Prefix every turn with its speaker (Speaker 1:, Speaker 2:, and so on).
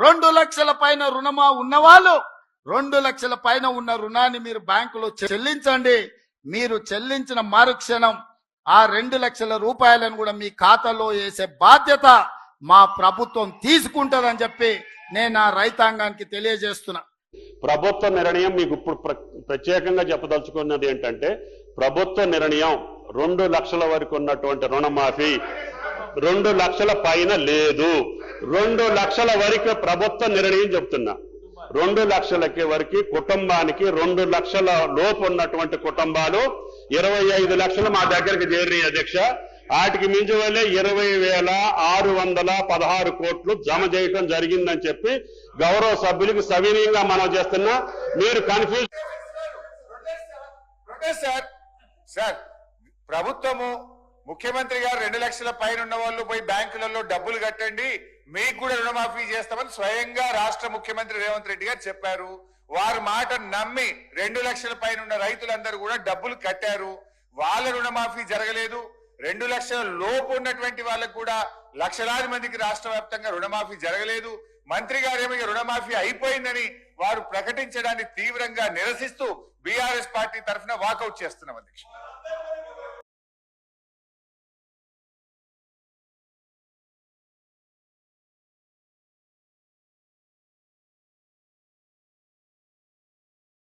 Speaker 1: 2 లక్షల పైన రుణమా ఉన్నవాళ్ళు 2 లక్షల పైన ఉన్న రుణాన్ని మీరు బ్యాంకులో చెల్లించండి. మీరు చెల్లించిన మరుక్షణం ఆ 2 లక్షల రూపాయలను కూడా మీ ఖాతాలో వేసే బాధ్యత మా ప్రభుత్వం తీసుకుంటదని చెప్పి నేను ఆ రైతాంగానికి తెలియజేస్తున్నా.
Speaker 2: ప్రభుత్వ నిర్ణయం మీకు ఇప్పుడు ప్రత్యేకంగా చెప్పదలుచుకున్నది ఏంటంటే, ప్రభుత్వ నిర్ణయం 2 లక్షల వరకు ఉన్నటువంటి రుణమాఫీ 2 లక్షల పైన లేదు. 2 లక్షల వరకు ప్రభుత్వ నిర్ణయం చెప్తున్నా. 2 లక్షలకి వరకు కుటుంబానికి 2 లక్షల లోపు ఉన్నటువంటి కుటుంబాలు 25 లక్షలు మా దగ్గరికి చేరినాయి అధ్యక్ష. వాటికి మించి వల్లే 20,616 కోట్లు జమ చేయటం జరిగిందని చెప్పి గౌరవ సభ్యులకు సవినీయంగా మనం చేస్తున్నా. మీరు కన్ఫ్యూజ్
Speaker 3: సార్, ప్రభుత్వము ముఖ్యమంత్రి గారు 2 లక్షల పైన ఉన్న వాళ్ళు పోయి బ్యాంకులలో డబ్బులు కట్టండి, మీకు కూడా రుణమాఫీ చేస్తామని స్వయంగా రాష్ట్ర ముఖ్యమంత్రి రేవంత్ రెడ్డి గారు చెప్పారు. వారి మాట నమ్మి 2 లక్షల పైన ఉన్న రైతులందరూ కూడా డబ్బులు కట్టారు. వాళ్ళ రుణమాఫీ జరగలేదు. 2 లక్షల లోపు ఉన్నటువంటి వాళ్ళకు కూడా లక్షలాది మందికి రాష్ట్ర వ్యాప్తంగా రుణమాఫీ జరగలేదు. మంత్రి గారేమో రుణమాఫీ అయిపోయిందని వారు ప్రకటించడాన్ని తీవ్రంగా నిరసిస్తూ బీఆర్ఎస్ పార్టీ తరఫున వాకౌట్ చేస్తున్నాం అధ్యక్ష.